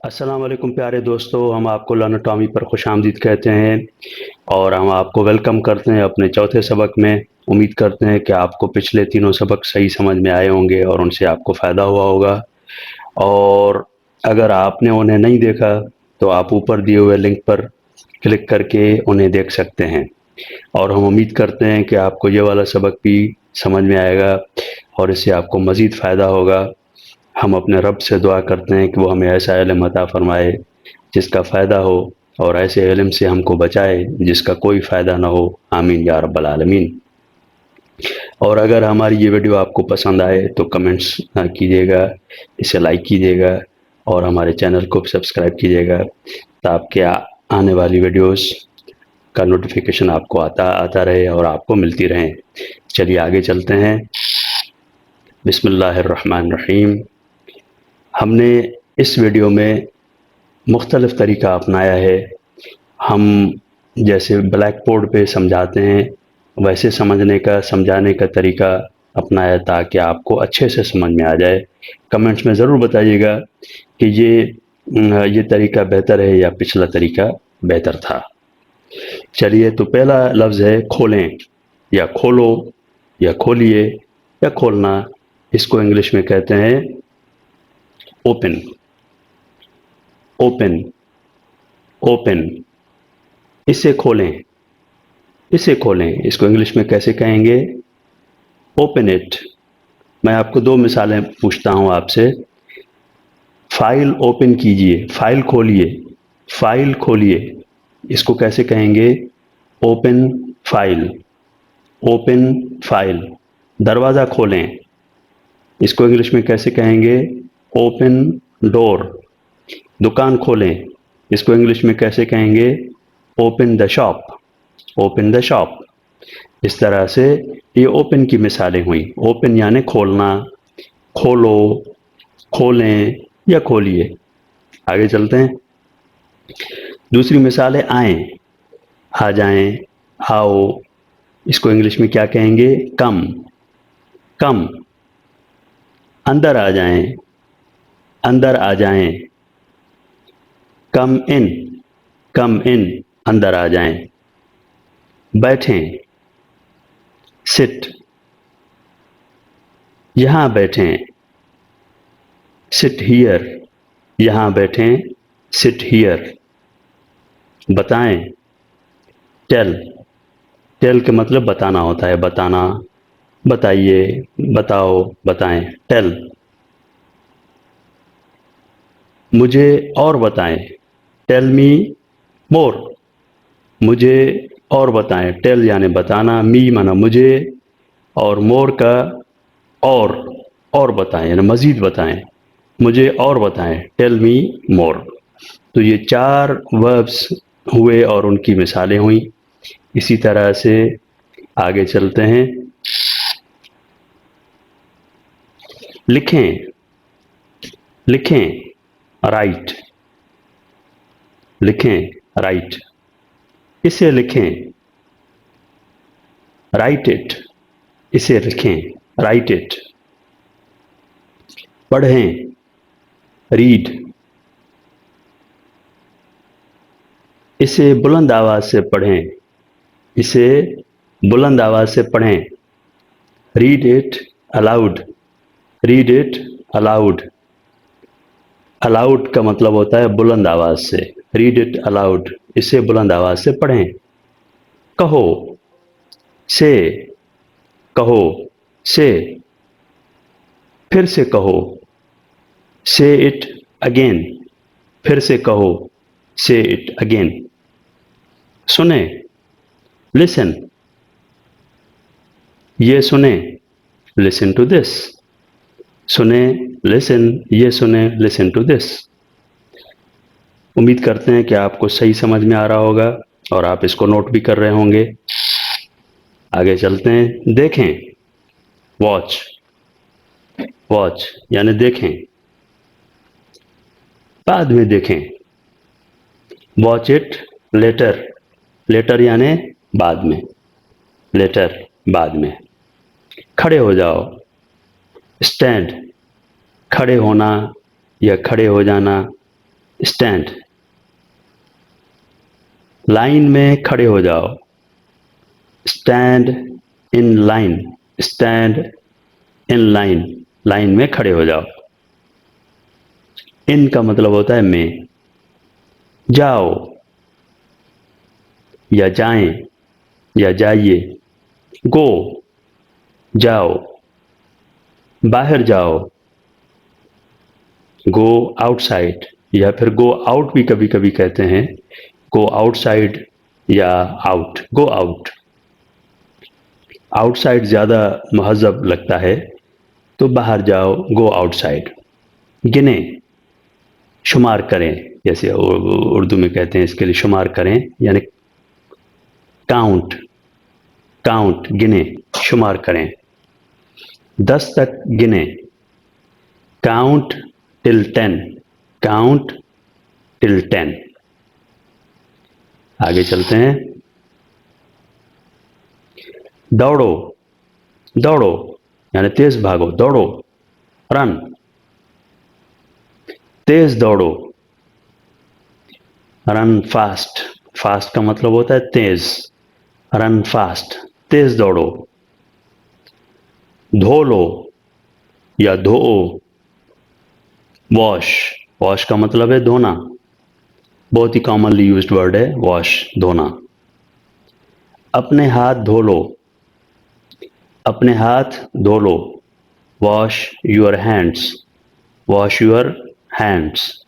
अस्सलाम वालेकुम प्यारे दोस्तों, हम आपको लर्नटॉमी पर खुशामदीद कहते हैं और हम आपको वेलकम करते हैं अपने चौथे सबक में। उम्मीद करते हैं कि आपको पिछले तीनों सबक सही समझ में आए होंगे और उनसे आपको फ़ायदा हुआ होगा। और अगर आपने उन्हें नहीं देखा तो आप ऊपर दिए हुए लिंक पर क्लिक करके उन्हें देख सकते हैं। और हम उम्मीद करते हैं कि आपको ये वाला सबक भी समझ में आएगा और इससे आपको मज़ीद फ़ायदा होगा। हम अपने रब से दुआ करते हैं कि वो हमें ऐसा इल्म अता फ़रमाए जिसका फ़ायदा हो और ऐसे इल्म से हमको बचाए जिसका कोई फ़ायदा ना हो। आमीन या रब्बल आलमीन। और अगर हमारी ये वीडियो आपको पसंद आए तो कमेंट्स कीजिएगा, इसे लाइक कीजिएगा और हमारे चैनल को सब्सक्राइब कीजिएगा ताकि आने वाली वीडियोस का नोटिफिकेशन आपको आता आता रहे और आपको मिलती रहें। चलिए आगे चलते हैं। बिस्मिल्लाहिर्रहमानिर्रहीम। हमने इस वीडियो में मुख्तलिफ़ तरीका अपनाया है। हम जैसे ब्लैक बोर्ड पे समझाते हैं वैसे समझाने का तरीका अपनाया ताकि आपको अच्छे से समझ में आ जाए। कमेंट्स में ज़रूर बताइएगा कि ये तरीका बेहतर है या पिछला तरीका बेहतर था। चलिए, तो पहला लफ्ज़ है खोलें या खोलो या खोलिए या खोलना। इसको इंग्लिश में कहते हैं ओपन। Open, open. इसे खोलें, इसे खोलें। इसको इंग्लिश में कैसे कहेंगे? Open it. मैं आपको दो मिसालें पूछता हूं आपसे। फाइल ओपन कीजिए, फाइल खोलिए, फाइल खोलिए। इसको कैसे कहेंगे? Open file, open file. दरवाज़ा खोलें, इसको इंग्लिश में कैसे कहेंगे? Open door. दुकान खोलें, इसको इंग्लिश में कैसे कहेंगे? Open the shop, open the shop. इस तरह से ये ओपन की मिसालें हुई। ओपन यानी खोलना, खोलो, खोलें या खोलिए। आगे चलते हैं। दूसरी मिसाल है आएँ, आ जाएं, आओ। इसको इंग्लिश में क्या कहेंगे? कम, कम। अंदर आ जाएं, अंदर आ जाएं। कम इन, कम इन। अंदर आ जाएं। बैठें, सिट, यहां बैठें। सिट हियर, यहां बैठें। Sit here. बताएं, टेल। टेल का मतलब बताना होता है, बताना, बताइए, बताओ, बताएं। टेल। मुझे और बताएं, टेल मी मोर। मुझे और बताएं। टेल यानी बताना, मी माना मुझे और मोर का और, बताएं यानी मजीद बताएं। मुझे और बताएं, टेल मी मोर। तो ये चार वर्ब्स हुए और उनकी मिसालें हुई। इसी तरह से आगे चलते हैं। लिखें, लिखें, राइट। लिखें, राइट। इसे लिखें, राइट इट। इसे लिखें, राइट इट। पढ़ें, रीड। इसे बुलंद आवाज से पढ़ें, इसे बुलंद आवाज से पढ़ें। Read it allowed, read it allowed. Allowed का मतलब होता है बुलंद आवाज से। रीड इट अलाउड, इसे बुलंद आवाज से पढ़ें। कहो, से, कहो, से। फिर से कहो, से इट अगेन। फिर से कहो, से इट अगेन। सुने, लिसन। ये सुने, लिसन टू दिस। सुने, लिसन, ये सुने, लिसन टू दिस। उम्मीद करते हैं कि आपको सही समझ में आ रहा होगा और आप इसको नोट भी कर रहे होंगे। आगे चलते हैं। देखें, वॉच। वॉच यानी देखें, बाद में देखें। Watch it later. लेटर यानी बाद में, लेटर बाद में। खड़े हो जाओ, स्टैंड। खड़े होना या खड़े हो जाना। स्टैंड, लाइन में खड़े हो जाओ, stand in line, stand in line, line में खड़े हो जाओ। इन का मतलब होता है में। जाओ या जाएं या जाइए, गो, जाओ, बाहर जाओ, गो आउटसाइड, या फिर गो आउट भी कभी कभी कहते हैं, गो आउटसाइड या आउट, गो आउट। आउटसाइड ज़्यादा महज़ब लगता है, तो बाहर जाओ, गो आउटसाइड। गिने, शुमार करें, जैसे उर्दू में कहते हैं इसके लिए शुमार करें, यानी काउंट, काउंट, गिने, शुमार करें। 10 तक गिने, काउंट टिल 10, काउंट टिल 10। आगे चलते हैं। दौड़ो, दौड़ो यानी तेज भागो, दौड़ो, रन, तेज दौड़ो, रन फास्ट, फास्ट का मतलब होता है तेज, रन फास्ट, तेज दौड़ो। धो लो या धो, वॉश, वॉश का मतलब है धोना, बहुत ही कॉमनली यूज्ड वर्ड है वॉश, धोना। अपने हाथ धो लो, अपने हाथ धो लो, wash your hands, wash your hands,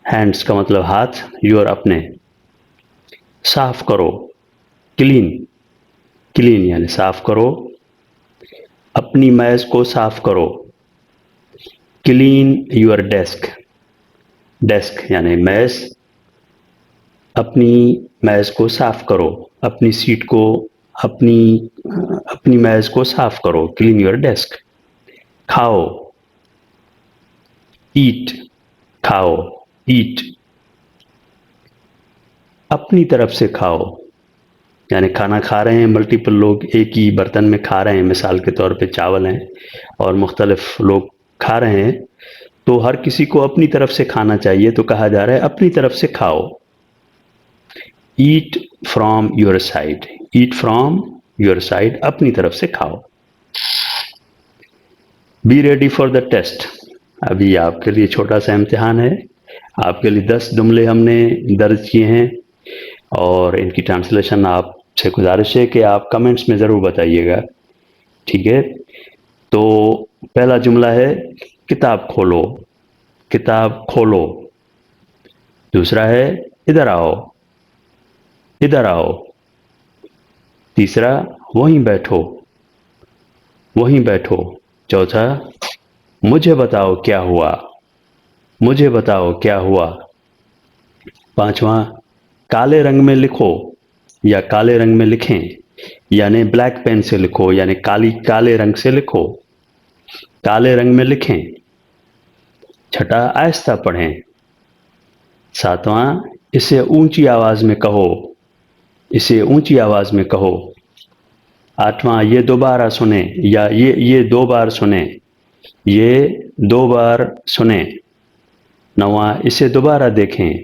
hands का मतलब हाथ, योर अपने। साफ करो, क्लीन, क्लीन यानी साफ करो। अपनी मेज को साफ करो, क्लीन योर डेस्क, डेस्क यानी मेज, अपनी मेज को साफ करो, अपनी सीट को, अपनी अपनी मेज को साफ करो, क्लीन योर डेस्क। खाओ, ईट, खाओ, ईट, अपनी तरफ से खाओ, यानी खाना खा रहे हैं मल्टीपल लोग, एक ही बर्तन में खा रहे हैं, मिसाल के तौर पे चावल हैं और मुख्तलिफ लोग खा रहे हैं, तो हर किसी को अपनी तरफ से खाना चाहिए, तो कहा जा रहा है अपनी तरफ से खाओ। Eat from your side, eat from your side, अपनी तरफ से खाओ। Be ready for the test, अभी आपके लिए छोटा सा इम्तिहान है, आपके लिए 10 जुमले हमने दर्ज किए हैं और इनकी ट्रांसलेशन आपसे गुजारिश है कि आप कमेंट्स में ज़रूर बताइएगा, ठीक है। तो पहला जुमला है किताब खोलो, किताब खोलो। दूसरा है इधर आओ, इधर आओ। तीसरा वहीं बैठो, वहीं बैठो। चौथा मुझे बताओ क्या हुआ, मुझे बताओ क्या हुआ। पांचवा काले रंग में लिखो या काले रंग में लिखें, यानी ब्लैक पेन से लिखो, यानी काले रंग से लिखो, काले रंग में लिखें। छठा आहिस्ता पढ़ें। सातवां इसे ऊंची आवाज में कहो, इसे ऊंची आवाज में कहो। आठवां ये दोबारा सुने, या ये 2 बार सुने, ये 2 बार सुने। नौवां इसे दोबारा देखें,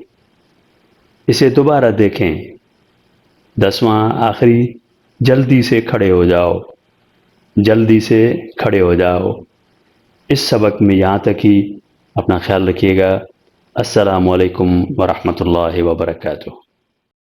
इसे दोबारा देखें। 10वां आखिरी जल्दी से खड़े हो जाओ, जल्दी से खड़े हो जाओ। इस सबक में यहाँ तक ही, अपना ख्याल रखिएगा। अस्सलामु अलैकुम व रहमतुल्लाहि व बरकातुहू।